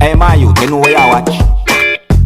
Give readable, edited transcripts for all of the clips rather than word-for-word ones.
Hey man, you know where you watch.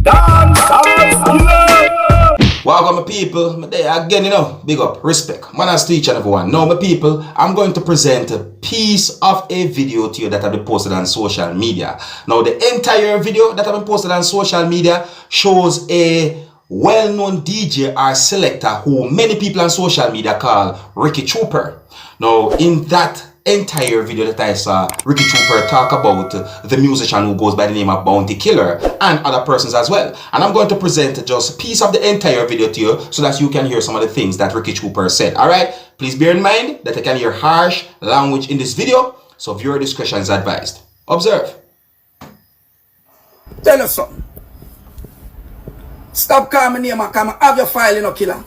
Dancehall skilla. Welcome my people, my day again, big up, respect, manners to each and everyone. Now my people, I'm going to present a piece of a video to you that have been posted on social media. Now the entire video that have been posted on social media shows a well-known DJ or selector who many people on social media call Ricky Trooper. Now in that entire video that I saw, Ricky Trooper talk about the musician who goes by the name of Bounty Killer and other persons as well. And I'm going to present just a piece of the entire video to you so that you can hear some of the things that Ricky Trooper said. Alright, please bear in mind that I can hear harsh language in this video, so viewer discretion is advised. Observe. Tell us something. Stop calling me name and come have your file, killer.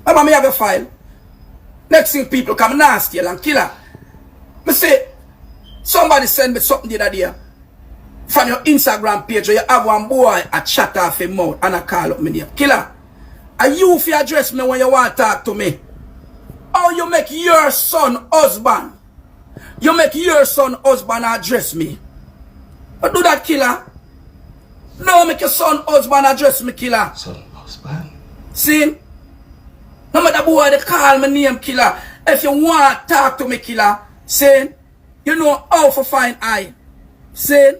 Remember me have your file. Next thing people come nasty and killer. Me say, somebody send me something the other day from your Instagram page where you have one boy a chat off his mouth and I call up me name. Killer, are you if you address me when you want to talk to me? Or you make your son husband? You make your son husband address me? But do that, killer. No, make your son husband address me, killer. Son husband? See? No matter boy they call my name, killer. If you want to talk to me, killer, say, you know how to find I. Say,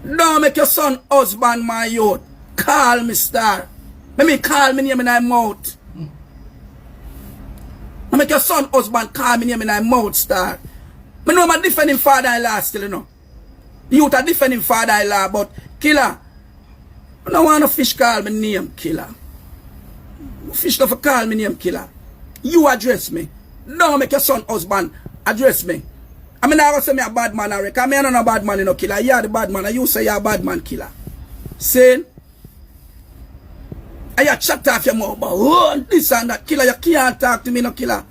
don't make your son husband my youth. Call me star. Let me call me name in my mouth. Don't make your son husband call me name in my mouth, star. I know I'm defending father-in-law still, The youth are defending father-in-law, but killer, I don't want to fish call me name, killer. Fish don't call me name, killer. You address me. Don't make your son husband address me. I mean, I will say me a bad man, Rick. I mean, I'm not a bad man, killer. You are the bad man, and you say you're a bad man, killer. Saying, and you chat off your mouth about this and that, killer. You can't talk to me, killer.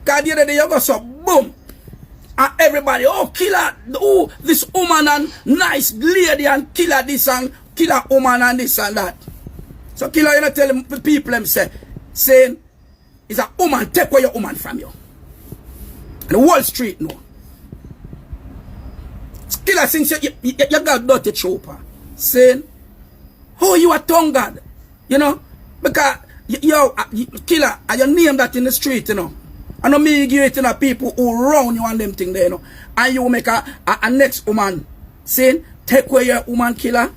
Because the other day you go so, boom. And everybody, oh, killer, oh, this woman and nice lady and killer this and killer woman and this and that. So killer, you know, tell the people them saying, it's a woman, take away your woman from you. And Wall Street, no. Killer, since you got dirty trooper, saying, oh, you a tongue god, because, killer, and you name that in the street, I know me give it to people who round you and them thing there, and you make a next woman, saying, take away your woman, killer.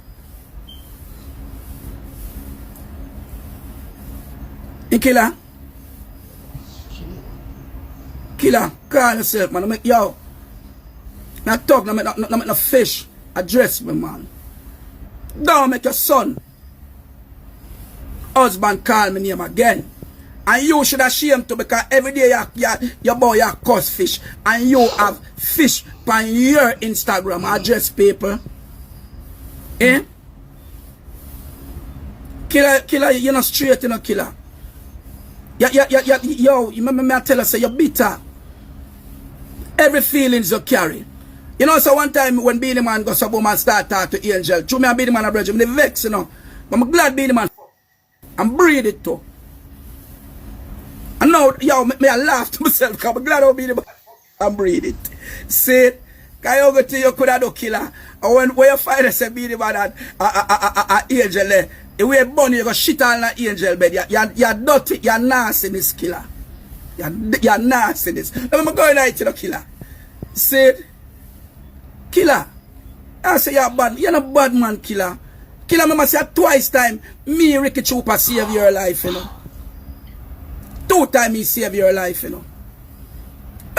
Killer. Killer, call yourself, man. Make yo. Now talk, now make no fish. Address me, man. Don't make your son husband call me name again. And you should ashamed to, because every day your boy you cuss fish. And you have fish on your Instagram address people. Eh? Killer, you're not straight, killer. Yo, you remember me I tell us, say you're bitter. Every feelings you carry. So one time when Beanie Man goes up and start talking to Angel, true me and Beanie Man a bridge, I'm vex, But I'm glad Beanie Man and breathe it too. And now, me I laugh to myself because I'm glad I'll Beanie Man and breathe it. See it? Because you go to you could have do killer. And when you find us a Beanie Man and Angel there, the way bunny you go shit all in an angel bed. You're dirty, you're nasty this killer. You're nasty this. I'm going out to the killer. Said, killer. I say you're bad. You're not bad man, killer. Killer, I say twice time, me Ricky Trooper save your life, 2 times he save your life, I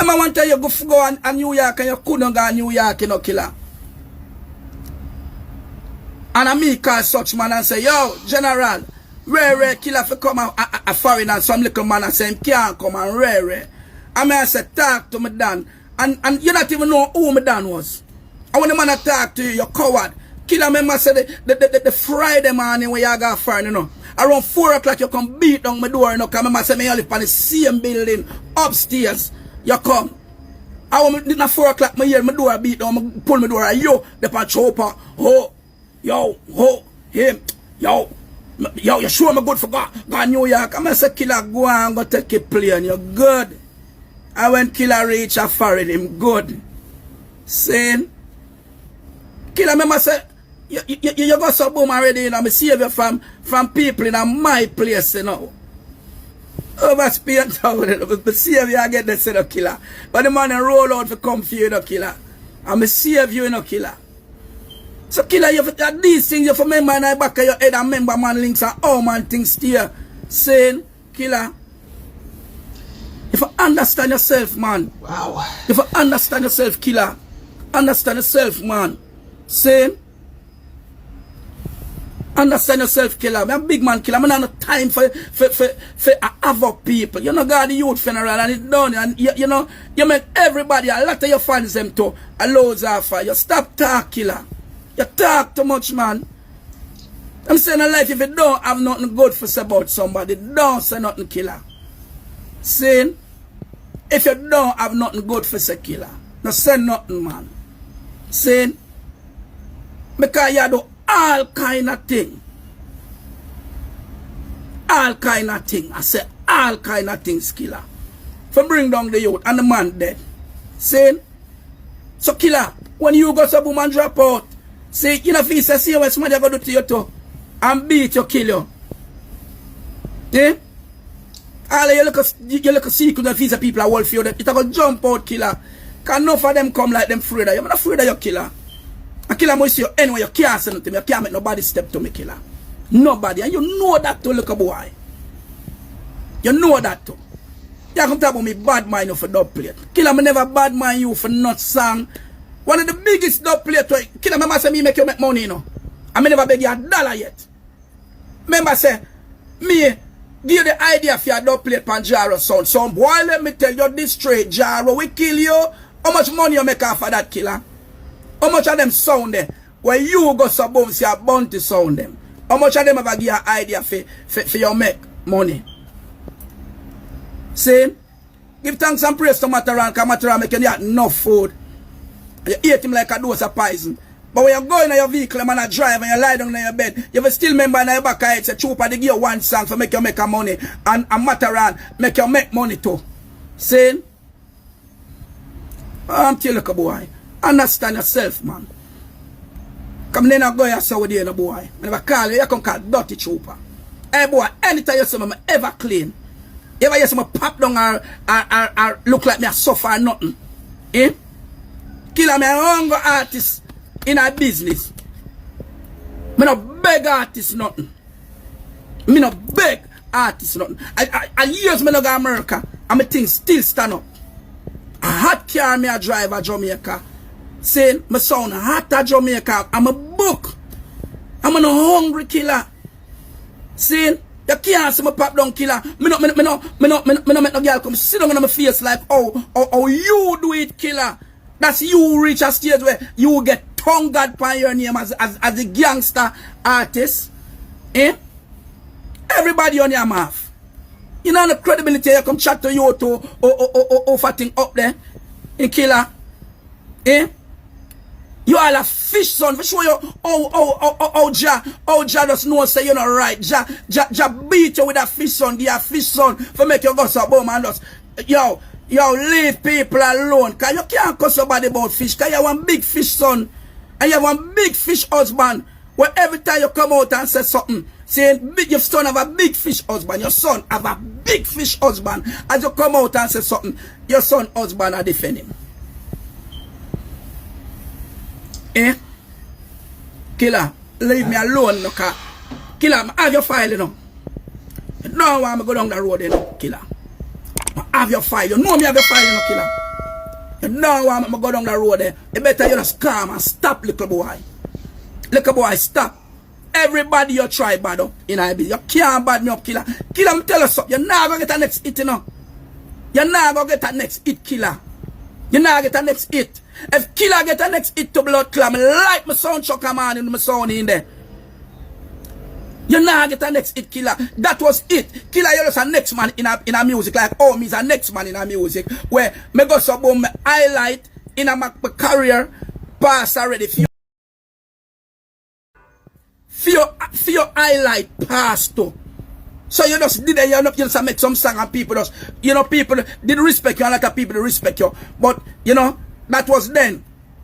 want to tell you go and New York and you couldn't go to New York, killer. And I me call such man and say, yo, general, rare killer for come a foreign and some little man and say him can't come and rare. And I say, talk to me Dan. And you not even know who me Dan was. And when the man talk to you, you're coward. Killer member say the Friday morning when you got foreign, around 4 o'clock you come beat down my door, because remember say me live on the same building upstairs. You come. I want me 4 o'clock my hear my door beat down, I pull my door and yo, the chopper, oh. Yo, him, yo, you sure I'm good for go New York? I'm going to say, killer, go and go take a plane, you're good. And when killer reach a foreign, him good. Saying, Killer, remember say, you got some boom already, you know, me save you from people in my place, you know. Over Spain Town, me save you again, they say, no, Killer. But the man roll out for come for you, you know, Killer. And me save you, you know, Killer. So, Killer, you have these things, you have to remember in the back of your head and remember man links and all man things still saying, Killer, if you understand yourself, man. Wow. If you understand yourself, Killer. Understand yourself, man. Saying, understand yourself, Killer. I'm a big man, Killer. I don't have time for other people. You know, God, the youth funeral and it's done. And you know, you make everybody, a lot of your fans them too, a loads of you. Stop talk, Killer. You talk too much, man. I'm saying in life, if you don't have nothing good to say about somebody, don't say nothing, Killer. Saying, if you don't have nothing good to say, Killer, don't say nothing, man. Saying, because you do all kind of thing. All kind of thing. I say all kind of things, Killer. For bring down the youth and the man dead. Saying, so Killer, when you go to boom and drop out, say, you know, if you see what somebody going to do to you too, and beat you, kill you. Yeah? All you look a secret of these people are wolf you, it going to jump out, Killer. Because enough of them come like them afraid of you. I'm not afraid of you, Killer. A Killer must see you anyway, you can't say nothing. You can't make nobody step to me, Killer. Nobody. And you know that too, look a boy. You know that too. You can talk about me bad mind you for dub plate. Killer, me never bad mind you for not song. One of the biggest dub plate. Killer, remember say me make you make money, you know. I me never beg you $1 yet. Remember say, me give you the idea for your dub plate pan Jaro sound. So boy, let me tell you this straight, Jaro, we kill you. How much money you make off of that, Killer? How much of them sound there? When you go so boom, see a bounty sound them. How much of them ever give you an idea for you make money? See? Give thanks and praise to Mataran, because Mataran make you have enough food. You eat him like a dose of poison. But when you go in your vehicle, man, and drive and you lie down in your bed, you will still remember in your back of it, say, Trooper, they give you one song for make you make a money. And Mataran make you make money too. See? I'm telling you, boy. Understand yourself, man. Come then I go here so with you, boy. I never call you, you can call dirty Trooper. Hey boy, anytime you see me ever clean. You ever hear some pop down or look like me I suffer or nothing. Eh? Killer, me a hunger artist in a business. Me no beg artist nothing. Me no beg artist nothing. I years me no go America and my things still stand up. A hot car me a drive a Jamaica. Saying my sound hot at Jamaica. I'm a book. I'm a hungry killer. Saying you can't see me pop down, Killer. Me no make no girl come sit down on my face like oh you do it, Killer. That's you reach a stage where you get tongue god by your name as a gangster artist. Eh? Everybody on your mouth. You know the credibility you come chat to you to over thing up there in Killer. Eh? You all a fish son for sure you Ja just know say you not right. Ja beat you with a fish son, give a fish son for make you go so boom and just yo leave people alone. Cause you can't cuss somebody about fish, cause you have one big fish son and you have one big fish husband where every time you come out and say something saying your son have a big fish husband, your son have a big fish husband. As you come out and say something, your son husband are defending him. Eh? Killer, leave me alone, no car. Killer, I have your file, you know. You know why I'm go down the road, you know, Killer. I have your file. You know me have your file, you know, Killer. You know why I'm go down the road there. You better you just calm and stop, little boy. Little boy, stop. Everybody you try bad up in IB. You can't bad me up, Killer. Killer, I'm tell you something. You're not going to get the next hit, you know. You're not going to get the next hit, Killer. You're not going to get the next hit. If Killer get the next hit to blood clam, like my sound chuck a man in my sound in there. You not get the next hit, Killer. That was it. Killer, you're just a next man in a music. Like, oh, me's a next man in a music. Where me go so boom, me highlight in a my career pass already. For your highlight pass too. So you just did it, you just make some song and people just, you know, people did respect you and a lot of people respect you. But, you know, that was then.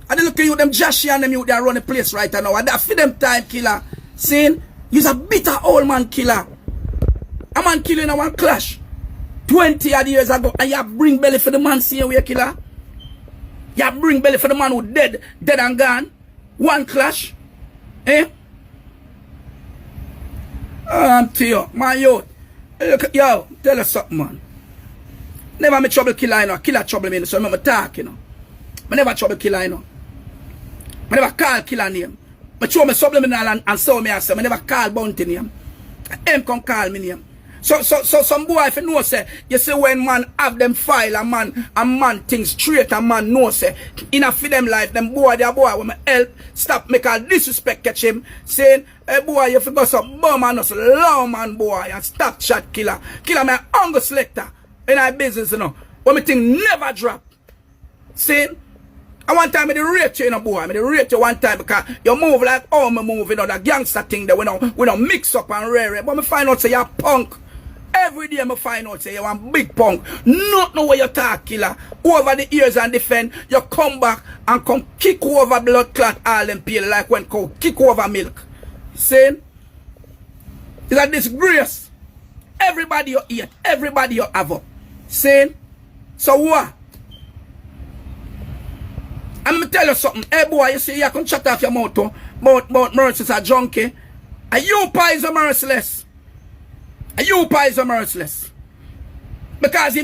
I look at you, them Joshy and them you they run the place right now. And that for them time killer. Saying, you's a bitter old man killer. A man killing a one clash. 20 odd years ago. And you bring belly for the man same way killer. You bring belly for the man who dead and gone. One clash. Eh? I'm to you, my youth. Yo, tell us something, man. Never me trouble killer, you know. Killer trouble me, so remember talk, you know. I never trouble killer, you know. I never call killer name. I show me subliminal and so me I say, I never call bounty name. Him come call me name. So some boy if you know say, you see when man have them file a man things straight a man know say, in a for them life, them boy when me help, stop make a disrespect catch him, saying, hey boy, you forgot some bum and us low man boy and stop chat killer. Killer me a hunger selector in our business, you know. But me thing never drop. Saying, I one time I rate you, you know, boy. I rate you one time because you move like how me move, you know, the gangster thing that we don't mix up and rare. But me find out say you're punk. Every day I find out say you're one big punk. Not know where you talk, killer. Over the years and defend, you come back and come kick over blood clot all them peel like when cow kick over milk. Saying, it's a disgrace. Everybody you eat, everybody you have up. Saying, so what? I'm gonna tell you something. Hey boy, you see you can shut off your mouth about mercies are junkie. And you pies are merciless. And you pies are merciless. Because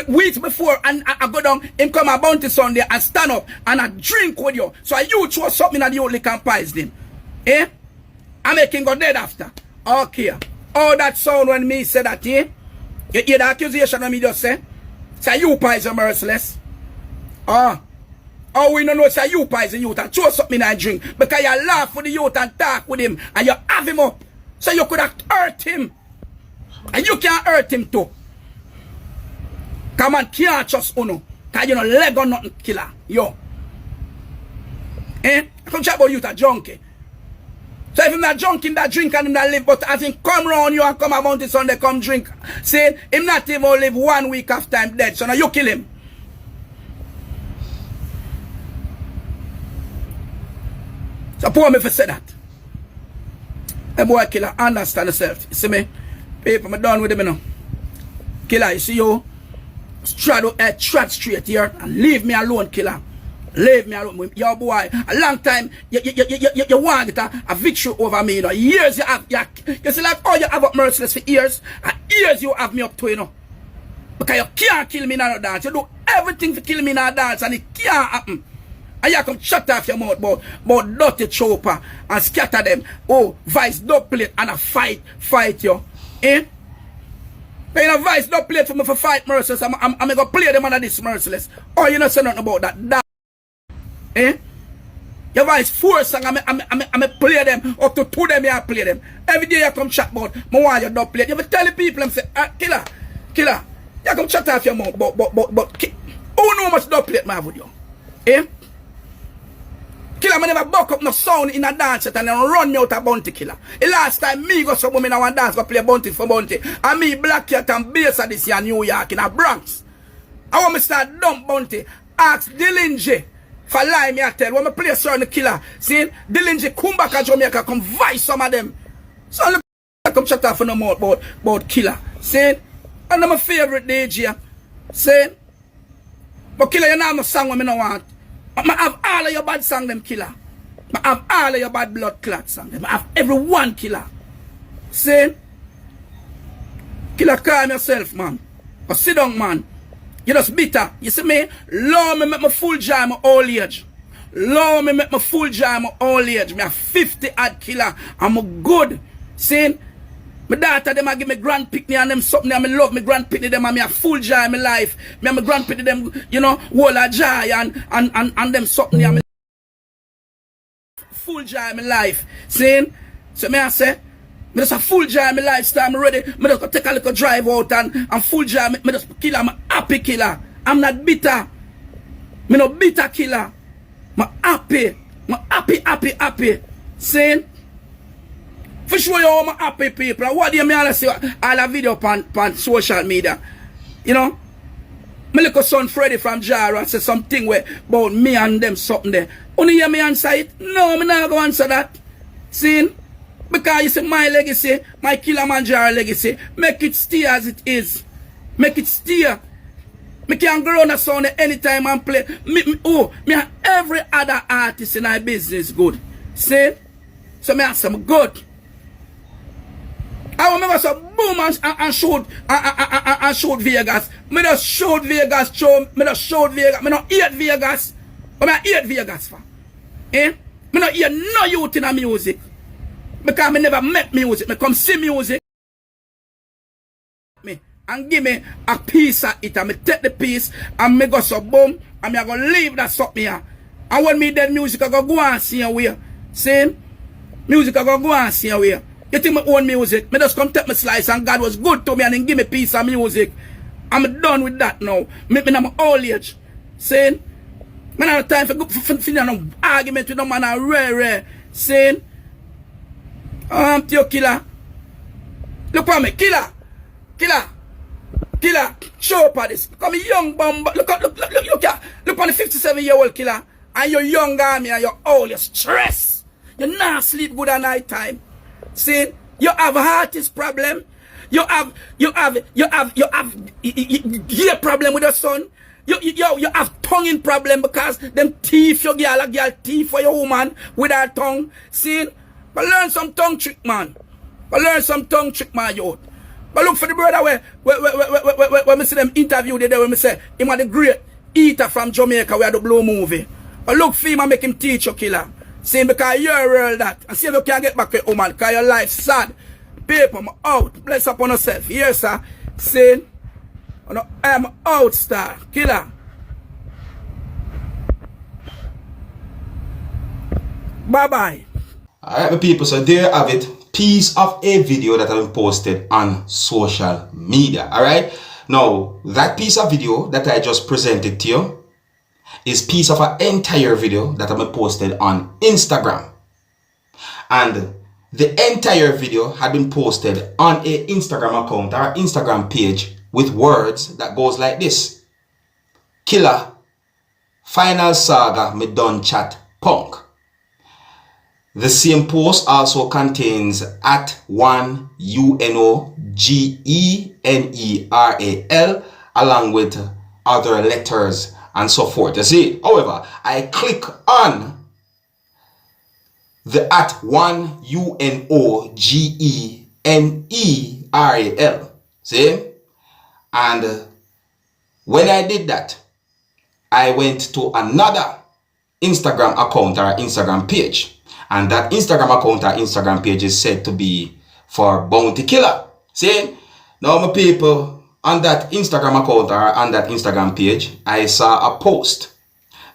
weeks before and I go down, him come a bounty Sunday and stand up and I drink with you. So you throw something at the only can pies them. Eh? I make him go dead after. Okay. All that sound when me say that, eh? You hear the accusation when me just say? Say you pies are merciless. Oh, we don't know say you pies the youth and throw something and drink. Because you laugh with the youth and talk with him and you have him up. So you could have hurt him. And you can't hurt him too. Come on, can't trust Uno. Because you know leg or nothing killer. Yo. Eh? I come chat about youth a junkie. So if him not drunk, him that drink and him that live, but as him come round you and come about this Sunday, come drink. Say him not even live 1 week after him dead. So now you kill him. So poor me for say that. A boy killer understand yourself. You see me? People, I'm done with him, you know. Killer, you see you? Trot straight here and leave me alone, killer. Leave me alone. Your boy, a long time, you want a victory over me, you know. Years you have, you see like, oh, you have up merciless for years. And years you have me up to, you know. Because you can't kill me in a dance. You do everything to kill me in a dance and it can't happen. And you come shut off your mouth about dirty chopper and scatter them. Oh, vice double plate and a fight you. Eh? But you know, vice double plate for me for fight merciless. I'm going to play them under this merciless. Oh, you know say nothing about that. Eh? Your vice 4 song, I'm play them. Up to 2 them, I play them. Every day you come chat about, I want you double plate. You tell the people, I'm say, killer. You come shut off your mouth, but who know how much double plate I have with you? Eh? Killer, I never buck up no sound in a dance set and then run me out a bounty killer. The last time me go some woman in one dance go play bounty for bounty. And me Black Cat and Bass this year New York in a Bronx. I want me start dump bounty. Ask Dillinger for lie me I tell. When me play certain killer, see Dillinger come back to Jamaica, come vice some of them. So look, come shut off no more about killer. See? And my favorite DJ. See? But killer, you know no song when me no want. I have all of your bad song, them killer. I have all of your bad blood clot song, them. I have every one killer. See? Killer, calm yourself, man. But sit down, man. You just bitter. You see me? Lord, me make my full joy my old age. Lord, me make my full joy my old age. Me a 50 odd killer. I'm good. See? My daughter, them a give me grand picnic and them something and I love me grand picnic them and me a full joy in my life. Me and my grand picnic them, you know, whole a joy and them something and me full joy in my life. See? So me I say, me just a full joy in my lifestyle, I'm ready. Me just go take a little drive out and full joy, me just killer, I'm a happy killer. I'm not bitter. Me no bitter killer. I'm happy. I'm happy. See? For sure you how I'm happy people. What do you mean I see all the video on social media? You know? My little son Freddy from Jara said something where about me and them something there. Only hear me answer it? No, me not go answer that. See? Because you see my legacy, my Kilimanjaro legacy, make it stay as it is. Make it stay. Me can grow on a sound anytime and play. Me have every other artist in our business good. See? So me have some good. I remember some boom and shoot Vegas. Me just shoot Vegas show. Me just shoot Vegas. Me not hate Vegas. But I hate Vegas for. Eh? Me not hear no youth in a music. Because me never met music. Me come see music. Me and give me a piece of it. And me take the piece and me go so boom. And me I go leave that something here. And when me dead music I go and see away. See? Music I go and see away. You think me own music? Me just come take my slice and God was good to me and then give me a piece of music. I'm done with that now. Me in my old age. Saying, man, I have time for no argument with no man and rare. Saying, to your killer. Look at me, killer. Show up at this. Come young bum. Look at the 57-year-old killer. And you're young army and you're old, you're stressed. You not sleep good at night time. See, you have heartist problem. You have ear problem with your son. You have tonguing problem because them teeth your girl, a girl teeth for your woman with her tongue. See, but learn some tongue trick, man. But learn some tongue trick, my youth. But look for the brother where me see them interview there, when me say him was the great eater from Jamaica where the Blue movie. But look for him and make him teach your killer. See, because you're real that. And see if you can get back with your woman. Because your life sad. Paper, I'm out. Bless upon yourself. Yes, sir. See, I'm out, star. Killer. Bye-bye. Alright, my people. So there you have it. Piece of a video that has been posted on social media. Alright. Now, that piece of video that I just presented to you is piece of an entire video that I've been posted on Instagram. And the entire video had been posted on a Instagram account or Instagram page with words that goes like this. Killa, final saga me done chat punk. The same post also contains @1 UNOGENERAL along with other letters and so forth. You see, however, I click on the @1 UNOGENERAL. See? And when I did that, I went to another Instagram account or Instagram page. And that Instagram account or Instagram page is said to be for Bounty Killer. See? Now, my people, on that Instagram account or on that Instagram page, I saw a post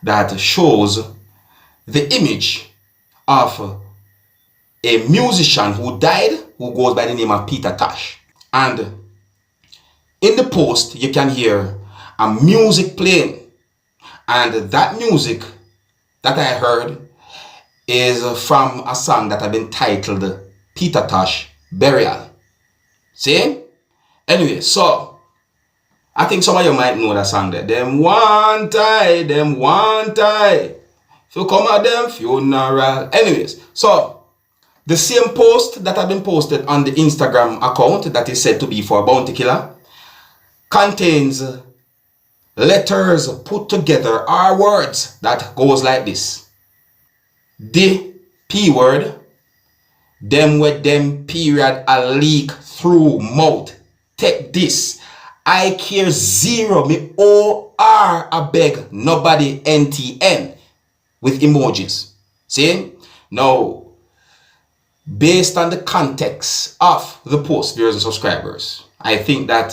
that shows the image of a musician who died, who goes by the name of Peter Tosh. And in the post, you can hear a music playing. And that music that I heard is from a song that had been titled Peter Tosh Burial. See? Anyway, so I think some of you might know that song there. Them one tie. If you come at them funeral. Anyways, so the same post that had been posted on the Instagram account that is said to be for Bounty Killer contains letters put together or words that goes like this. The P word, them with them period a leak through mouth. Take this. I care zero. Me OR I beg nobody NTN with emojis. See? Now, based on the context of the post, viewers and subscribers, I think that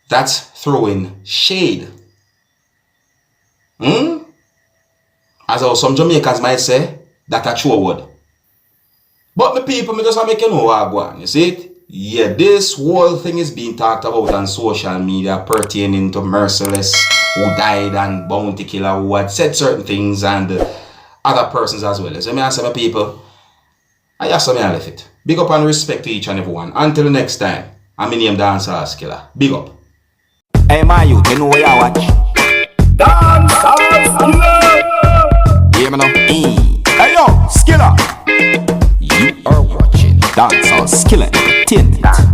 that's throwing shade. As how some Jamaicans might say, that's a true word. But the people, me just make you know what I want. You see it? Yeah, this whole thing is being talked about on social media pertaining to Merciless, who died, and Bounty Killer, who had said certain things, and other persons as well. So I say, my people, I just say I left it. Big up and respect to each and everyone. Until next time, I'm in name Dancehall Skilla. Big up. Hey, my youth, you know where you watch? Dancehall skilla. Hear me now? Hey yo, Skilla. You are watching Dancehall Skilla Entertainment.